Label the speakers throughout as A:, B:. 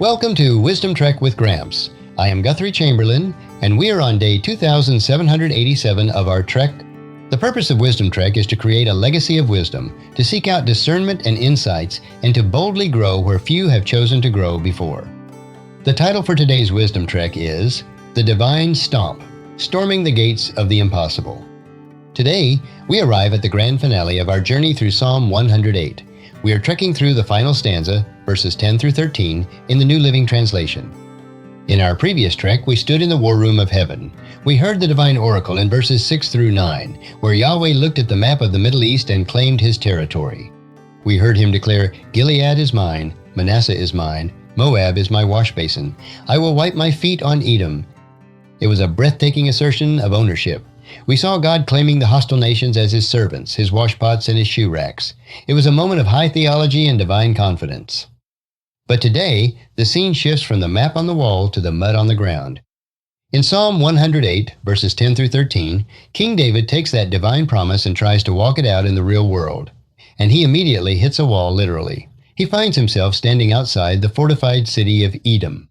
A: Welcome to Wisdom-Trek with Gramps. I am Guthrie Chamberlain, and we are on day 2787 of our trek. The purpose of Wisdom-Trek is to create a legacy of wisdom, to seek out discernment and insights, and to boldly grow where few have chosen to grow before. The title for today's Wisdom-Trek is The Divine Stomp, Storming the Gates of the Impossible. Today, we arrive at the grand finale of our journey through Psalm 108. We are trekking through the final stanza, verses 10 through 13, in the New Living Translation. In our previous trek, we stood in the war room of heaven. We heard the Divine Oracle in verses 6 through 9, where Yahweh looked at the map of the Middle East and claimed his territory. We heard him declare, "Gilead is mine, Manasseh is mine, Moab is my washbasin. I will wipe my feet on Edom." It was a breathtaking assertion of ownership. We saw God claiming the hostile nations as his servants, his washpots and his shoe racks. It was a moment of high theology and divine confidence. But today, the scene shifts from the map on the wall to the mud on the ground. In Psalm 108, verses 10 through 13, King David takes that divine promise and tries to walk it out in the real world. And he immediately hits a wall, literally. He finds himself standing outside the fortified city of Edom.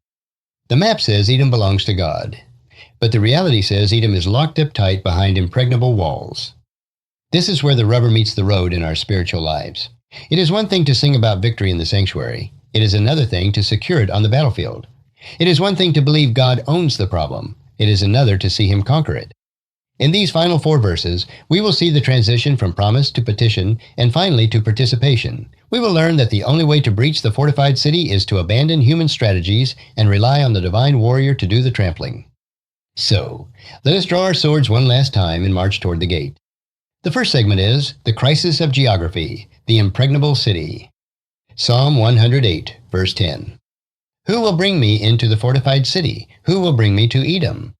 A: The map says Edom belongs to God. But the reality says Edom is locked up tight behind impregnable walls. This is where the rubber meets the road in our spiritual lives. It is one thing to sing about victory in the sanctuary. It is another thing to secure it on the battlefield. It is one thing to believe God owns the problem. It is another to see him conquer it. In these final 4 verses, we will see the transition from promise to petition and finally to participation. We will learn that the only way to breach the fortified city is to abandon human strategies and rely on the divine warrior to do the trampling. So, let us draw our swords one last time and march toward the gate. The first segment is The Crisis of Geography, the Impregnable City. Psalm 108, verse 10. Who will bring me into the fortified city? Who will bring me to Edom?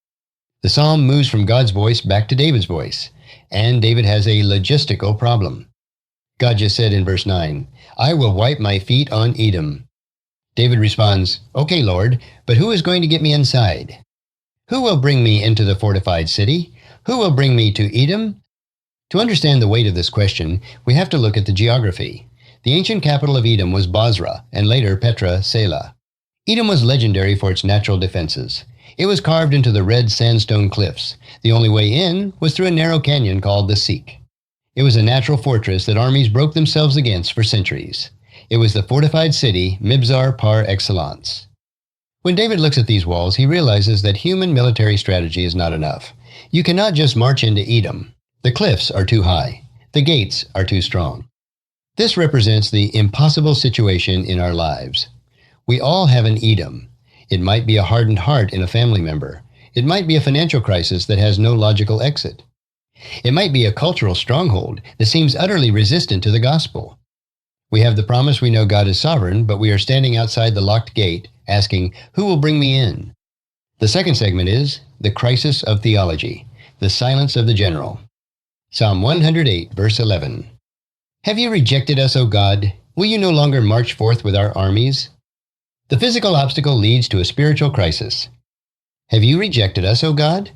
A: The psalm moves from God's voice back to David's voice, and David has a logistical problem. God just said in verse 9, "I will wipe my feet on Edom." David responds, "Okay, Lord, but who is going to get me inside? Who will bring me into the fortified city? Who will bring me to Edom?" To understand the weight of this question, we have to look at the geography. The ancient capital of Edom was Bozrah, and later Petra Selah. Edom was legendary for its natural defenses. It was carved into the red sandstone cliffs. The only way in was through a narrow canyon called the Seek. It was a natural fortress that armies broke themselves against for centuries. It was the fortified city, Mibzar par excellence. When David looks at these walls, he realizes that human military strategy is not enough. You cannot just march into Edom. The cliffs are too high. The gates are too strong. This represents the impossible situation in our lives. We all have an Edom. It might be a hardened heart in a family member. It might be a financial crisis that has no logical exit. It might be a cultural stronghold that seems utterly resistant to the gospel. We have the promise we know God is sovereign, but we are standing outside the locked gate, asking, "Who will bring me in?" The second segment is The Crisis of Theology, the Silence of the General. Psalm 108, verse 11. Have you rejected us, O God? Will you no longer march forth with our armies? The physical obstacle leads to a spiritual crisis. Have you rejected us, O God?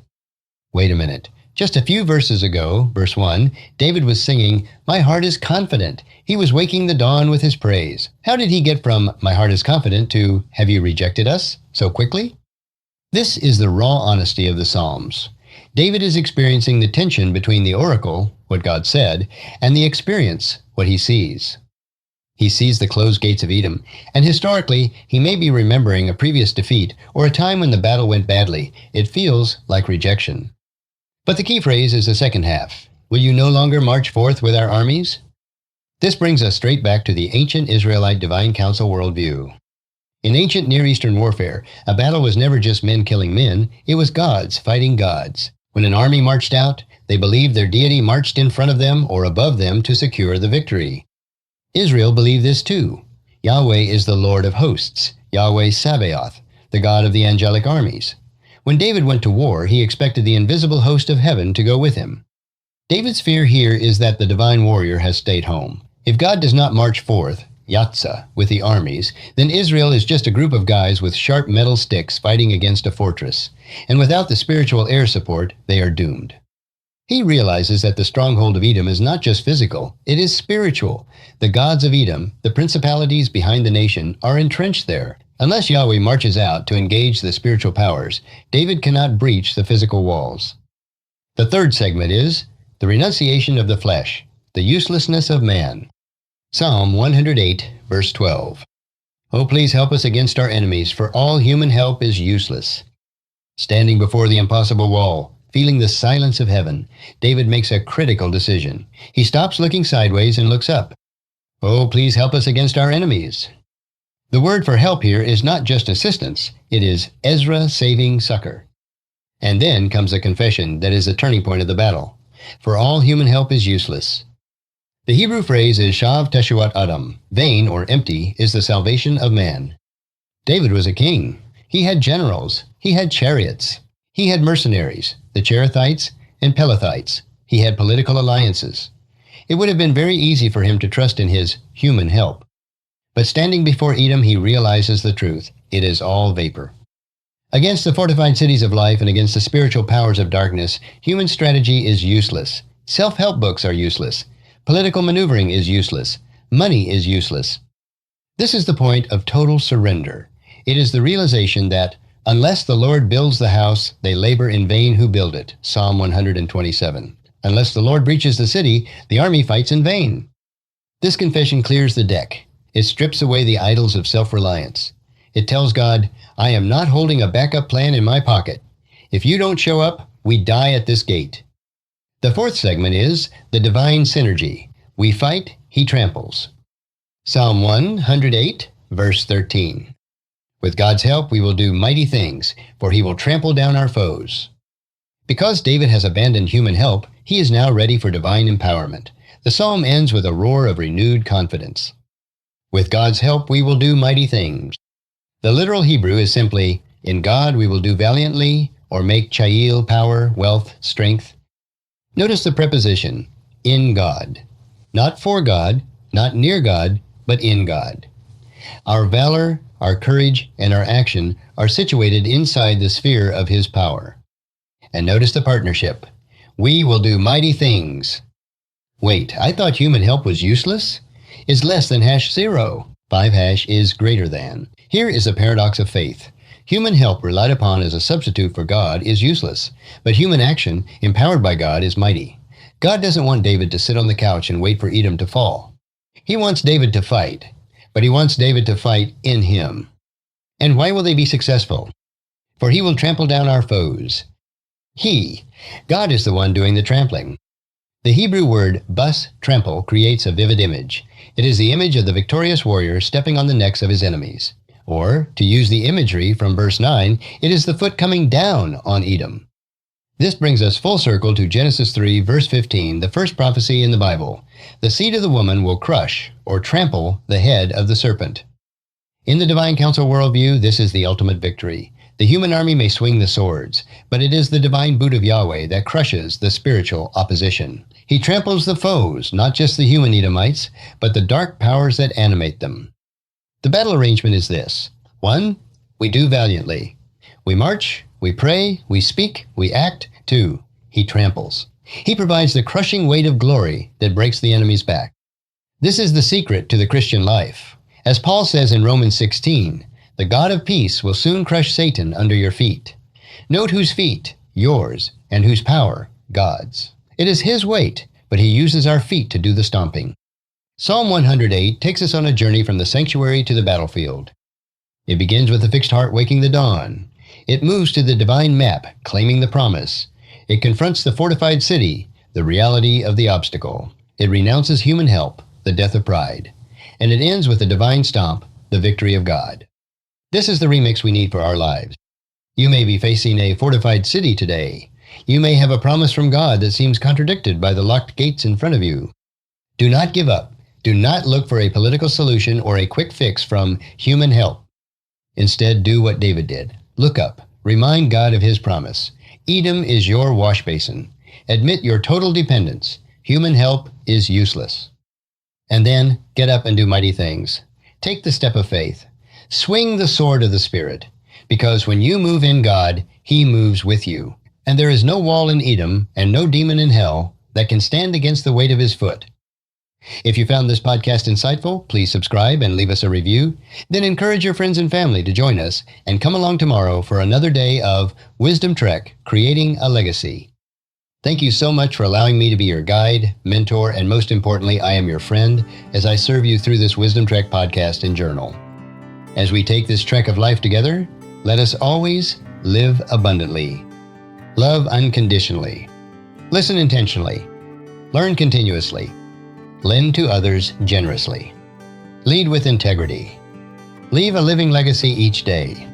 A: Wait a minute. Just a few verses ago, verse 1, David was singing, "My heart is confident." He was waking the dawn with his praise. How did he get from "my heart is confident" to "have you rejected us" so quickly? This is the raw honesty of the Psalms. David is experiencing the tension between the oracle, what God said, and the experience, what he sees. He sees the closed gates of Edom, and historically, he may be remembering a previous defeat or a time when the battle went badly. It feels like rejection. But the key phrase is the second half. Will you no longer march forth with our armies? This brings us straight back to the ancient Israelite divine council worldview. In ancient Near Eastern warfare, a battle was never just men killing men, it was gods fighting gods. When an army marched out, they believed their deity marched in front of them or above them to secure the victory. Israel believed this too. Yahweh is the Lord of hosts, Yahweh Sabaoth, the God of the angelic armies. When David went to war, he expected the invisible host of heaven to go with him. David's fear here is that the divine warrior has stayed home. If God does not march forth, Yatzah, with the armies, then Israel is just a group of guys with sharp metal sticks fighting against a fortress. And without the spiritual air support, they are doomed. He realizes that the stronghold of Edom is not just physical, it is spiritual. The gods of Edom, the principalities behind the nation, are entrenched there. Unless Yahweh marches out to engage the spiritual powers, David cannot breach the physical walls. The third segment is the renunciation of the flesh, the uselessness of man. Psalm 108, verse 12. Oh, please help us against our enemies, for all human help is useless. Standing before the impossible wall, feeling the silence of heaven, David makes a critical decision. He stops looking sideways and looks up. Oh, please help us against our enemies. The word for help here is not just assistance, it is Ezra saving succor. And then comes a confession that is the turning point of the battle. For all human help is useless. The Hebrew phrase is shav teshuat adam. Vain or empty is the salvation of man. David was a king. He had generals. He had chariots. He had mercenaries, the Cherethites and Pelethites. He had political alliances. It would have been very easy for him to trust in his human help. But standing before Edom, he realizes the truth. It is all vapor. Against the fortified cities of life and against the spiritual powers of darkness, human strategy is useless. Self-help books are useless. Political maneuvering is useless. Money is useless. This is the point of total surrender. It is the realization that, unless the Lord builds the house, they labor in vain who build it. Psalm 127. Unless the Lord breaches the city, the army fights in vain. This confession clears the deck. It strips away the idols of self-reliance. It tells God, I am not holding a backup plan in my pocket. If you don't show up, we die at this gate. The fourth segment is the divine synergy. We fight, he tramples. Psalm 108, verse 13. With God's help, we will do mighty things, for he will trample down our foes. Because David has abandoned human help, he is now ready for divine empowerment. The psalm ends with a roar of renewed confidence. With God's help, we will do mighty things. The literal Hebrew is simply, in God we will do valiantly, or make chayil, power, wealth, strength. Notice the preposition, in God. Not for God, not near God, but in God. Our valor, our courage, and our action are situated inside the sphere of his power. And notice the partnership. We will do mighty things. Wait, I thought human help was useless? Is less than #0. 5# is greater than. Here is a paradox of faith. Human help relied upon as a substitute for God is useless, but human action, empowered by God, is mighty. God doesn't want David to sit on the couch and wait for Edom to fall. He wants David to fight, but he wants David to fight in him. And why will they be successful? For he will trample down our foes. God is the one doing the trampling. The Hebrew word bus, trample, creates a vivid image. It is the image of the victorious warrior stepping on the necks of his enemies. Or, to use the imagery from verse 9, it is the foot coming down on Edom. This brings us full circle to Genesis 3, verse 15, the first prophecy in the Bible. The seed of the woman will crush or trample the head of the serpent. In the divine council worldview, this is the ultimate victory. The human army may swing the swords, but it is the divine boot of Yahweh that crushes the spiritual opposition. He tramples the foes, not just the human Edomites, but the dark powers that animate them. The battle arrangement is this. 1. We do valiantly. We march, we pray, we speak, we act. 2. He tramples. He provides the crushing weight of glory that breaks the enemy's back. This is the secret to the Christian life. As Paul says in Romans 16, the God of peace will soon crush Satan under your feet. Note whose feet? Yours. And whose power? God's. It is his weight, but he uses our feet to do the stomping. Psalm 108 takes us on a journey from the sanctuary to the battlefield. It begins with the fixed heart waking the dawn. It moves to the divine map, claiming the promise. It confronts the fortified city, the reality of the obstacle. It renounces human help, the death of pride. And it ends with the divine stomp, the victory of God. This is the remix we need for our lives. You may be facing a fortified city today. You may have a promise from God that seems contradicted by the locked gates in front of you. Do not give up. Do not look for a political solution or a quick fix from human help. Instead, do what David did. Look up. Remind God of his promise. Edom is your washbasin. Admit your total dependence. Human help is useless. And then, get up and do mighty things. Take the step of faith. Swing the sword of the Spirit, because when you move in God, he moves with you. and there is no wall in Edom and no demon in hell that can stand against the weight of his foot. If you found this podcast insightful, please subscribe and leave us a review. Then encourage your friends and family to join us and come along tomorrow for another day of Wisdom Trek, Creating a Legacy. Thank you so much for allowing me to be your guide, mentor, and most importantly, I am your friend as I serve you through this Wisdom Trek podcast and journal. As we take this trek of life together, let us always live abundantly, love unconditionally, listen intentionally, learn continuously, lend to others generously, lead with integrity, leave a living legacy each day.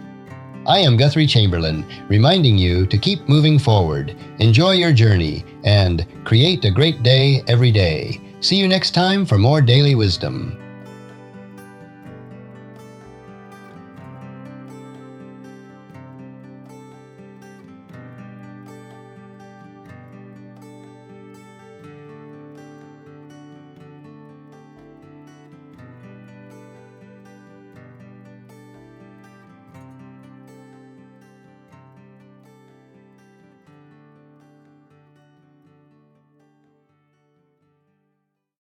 A: I am Guthrie Chamberlain, reminding you to keep moving forward, enjoy your journey, and create a great day every day. See you next time for more daily wisdom.